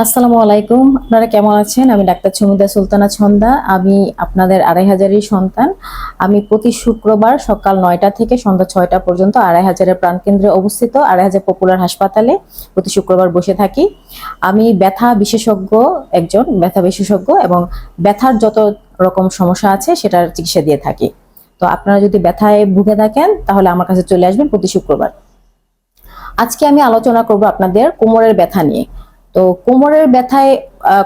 আসসালামু আলাইকুম। আপনারা কেমন আছেন? আমি ডাক্তার ছমিদা সুলতানা ছন্দা। আমি আপনাদের ২৫০০-এর সন্তান। আমি প্রতি শুক্রবার সকাল ৯টা থেকে সন্ধ্যা ৬টা পর্যন্ত ২৫০০-এর প্রাণকেন্দ্রে অবস্থিত ২৫০০ পপুলার হাসপাতালে প্রতি শুক্রবার বসে থাকি। আমি ব্যথা বিশেষজ্ঞ, একজন ব্যথা বিশেষজ্ঞ, এবং ব্যথার যত রকম সমস্যা আছে সেটার চিকিৎসা দিয়ে থাকি। তো আপনারা যদি ব্যথায় ভুগে থাকেন তাহলে আমার কাছে চলে আসবেন প্রতি শুক্রবার। আজকে আমি আলোচনা করব আপনাদের কোমরের ব্যথা নিয়ে। তো কোমরের ব্যথায়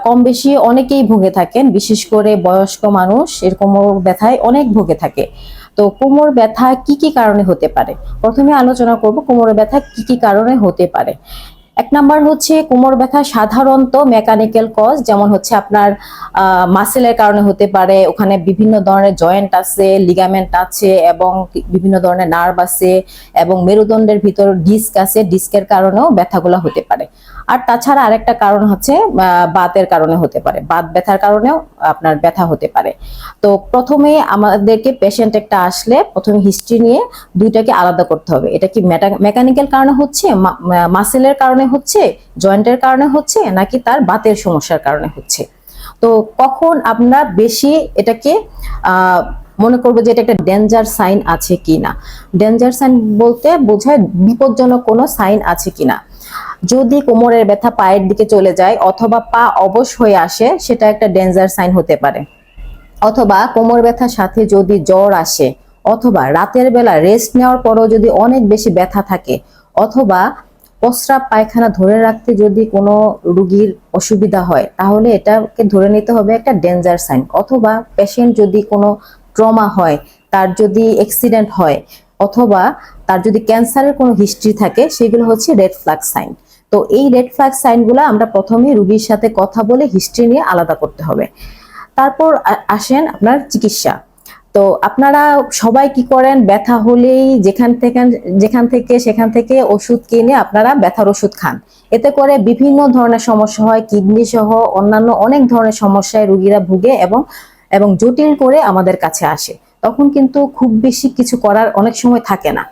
কম বেশি অনেকেই ভুগে থাকেন, বিশেষ করে বয়স্ক মানুষ এর কোমর ব্যথায় অনেক ভুগে থাকে। তো কোমর ব্যথা কি কি কারণে হতে পারে? প্রথমে আলোচনা করব কোমরের ব্যথা কি কি কারণে হতে পারে। এক নাম্বার হচ্ছে কোমর ব্যথা সাধারণত মেকানিক্যাল কজ, যেমন হচ্ছে আপনার মাসেলের কারণে হতে পারে। ওখানে বিভিন্ন ধরনের জয়েন্ট আছে, লিগামেন্ট আছে, এবং বিভিন্ন ধরনের নার্ভ আছে, এবং মেরুদণ্ডের ভিতর ডিস্ক আছে, ডিস্কের কারণেও ব্যথাগুলো হতে পারে। আর তাছাড়া আরেকটা কারণ হচ্ছে বাতের কারণে হতে পারে, বাত ব্যথার কারণেও আপনার ব্যথা হতে পারে। তো প্রথমে আমাদেরকে পেশেন্ট একটা আসলে প্রথমে হিস্ট্রি নিয়ে দুইটাকে আলাদা করতে হবে। এটা কি মেকানিক্যাল কারণে হচ্ছে, মাসেলের কারণে হচ্ছে, জয়েন্টের কারণে হচ্ছে, নাকি তার বাতের সমস্যার কারণে হচ্ছে। তো কখন আমরা বেশি এটাকে মনে করবো যে এটা একটা ডেঞ্জার সাইন আছে কিনা। ডেঞ্জার সাইন বলতে বোঝায় বিপজ্জনক কোনো সাইন আছে কিনা। যদি কোমরের ব্যথা পায়ের দিকে চলে যায় অথবা পা অবশ হয়ে আসে, সেটা একটা ডেঞ্জার সাইন হতে পারে। অথবা কোমর ব্যথার সাথে যদি জ্বর আসে, অথবা রাতের বেলা রেস্ট নেওয়ার পরও যদি অনেক বেশি ব্যথা থাকে, অথবা প্রস্রাব পায়খানা ধরে রাখতে যদি কোনো রোগীর অসুবিধা হয়, তাহলে এটাকে ধরে নিতে হবে একটা ডেঞ্জার সাইন। অথবা পেশেন্ট যদি কোনো ট্রমা হয়, তার যদি অ্যাক্সিডেন্ট হয়, অথবা তার যদি ক্যান্সারের কোনো হিস্ট্রি থাকে, সেগুলো হচ্ছে রেড ফ্ল্যাগ সাইন। তো এই রেড ফ্ল্যাগ সাইনগুলো আমরা প্রথমে রোগীর সাথে কথা বলে হিস্ট্রি নিয়ে আলাদা করতে হবে। তারপর আসেন আপনার চিকিৎসা। তো আপনারা সবাই কি করেন, ব্যথা হলেই সেখান থেকে ওষুধ কিনে আপনারা ব্যথার ওষুধ খান। এতে করে বিভিন্ন ধরনের সমস্যা হয়, কিডনি সহ অন্যান্য অনেক ধরনের সমস্যায় রোগীরা ভুগে এবং জটিল করে আমাদের কাছে আসে। তখন কিন্তু খুব বেশি কিছু করার অনেক সময় থাকে না।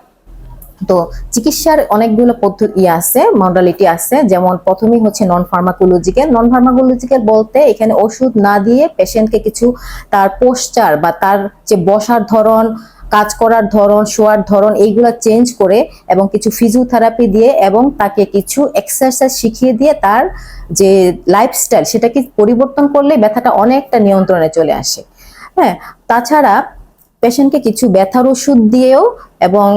তো চিকিৎসার অনেকগুলো পদ্ধতি আছে, মডালিটি আছে। যেমন প্রথমেই হচ্ছে নন ফার্মাকোলজিক্যাল। নন ফার্মাকোলজিক্যাল বলতে এখানে ওষুধ না দিয়ে পেশেন্টকে কিছু তার পোস্টার বা তার যে বসার ধরন, কাজ করার ধরন, শোয়ার ধরন, এইগুলো চেঞ্জ করে এবং কিছু ফিজিওথেরাপি দিয়ে এবং তাকে কিছু এক্সারসাইজ শিখিয়ে দিয়ে তার যে লাইফস্টাইল সেটাকে পরিবর্তন করলে ব্যথাটা অনেকটা নিয়ন্ত্রণে চলে আসে। হ্যাঁ, তাছাড়া পেশেন্টকে কিছু ব্যথার ওষুধ দিয়েও, এবং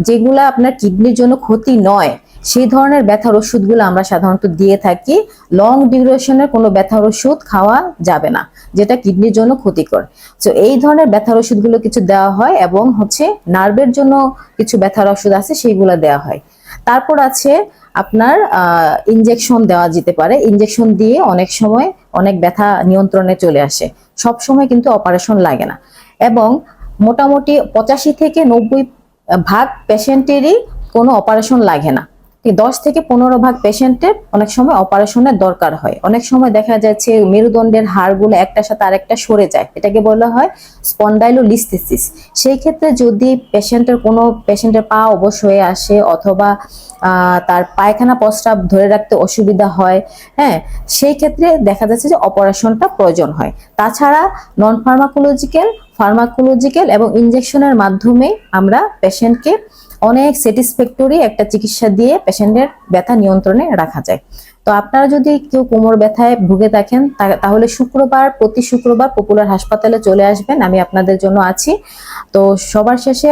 যেগুলা আপনার কিডনির জন্য ক্ষতি নয় সেই ধরনের ব্যথার ওষুধগুলো আমরা সাধারণত দিয়ে থাকি। লং ডিউরেশনের কোনো ব্যথার ওষুধ খাওয়া যাবে না, যেটা কিডনির জন্য ক্ষতিকর। তো এই ধরনের ব্যথার ওষুধগুলো কিছু দেওয়া হয়, এবং হচ্ছে নার্ভের জন্য কিছু ব্যথার ওষুধ আছে সেইগুলো দেওয়া হয়। তারপর আছে আপনার ইনজেকশন দেওয়া যেতে পারে। ইনজেকশন দিয়ে অনেক সময় অনেক ব্যথা নিয়ন্ত্রণে চলে আসে। সব সময় কিন্তু অপারেশন লাগে না, এবং মোটামুটি 85 থেকে 90% পেশেন্টেরই কোনো অপারেশন লাগে না। 10 থেকে 15% পেশেন্টের অনেক সময় অপারেশনের দরকার হয়। অনেক সময় দেখা যাচ্ছে মেরুদণ্ডের হাড়গুলো একটার সাথে আরেকটা সরে যায়, এটাকে বলা হয় স্পন্ডাইলোলিস্থেসিস। সেই ক্ষেত্রে যদি পেশেন্টের পা অবশ হয়ে আসে, অথবা তার পায়খানা প্রস্রাব ধরে রাখতে অসুবিধা হয়, হ্যাঁ, সেই ক্ষেত্রে দেখা যাচ্ছে যে অপারেশনটা প্রয়োজন হয়। তাছাড়া নন ফার্মাকোলজিক্যাল এবং ইনজেকশনের মাধ্যমে আমরা পেশেন্টকে অনেক স্যাটিসফ্যাক্টরি একটা চিকিৎসা দিয়ে পেশেন্টের ব্যথা নিয়ন্ত্রণে রাখা যায়। তো আপনারা যদি কেউ কোমর ব্যথায় ভুগে থাকেন, তাহলে প্রতি শুক্রবার পপুলার হাসপাতালে চলে আসবেন, আমি আপনাদের জন্য আছি। তো সবার শেষে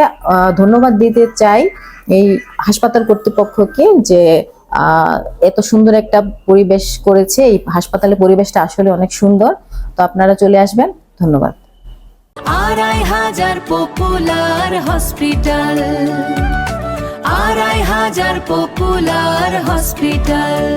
ধন্যবাদ দিতে চাই এই হাসপাতাল কর্তৃপক্ষকে, যে এত সুন্দর একটা পরিবেশ করেছে। এই হাসপাতালের পরিবেশটা আসলে অনেক সুন্দর। তো আপনারা চলে আসবেন। ধন্যবাদ। ২৫০০ পপুলার হসপিটাল, ২৫০০ পপুলার হসপিটাল।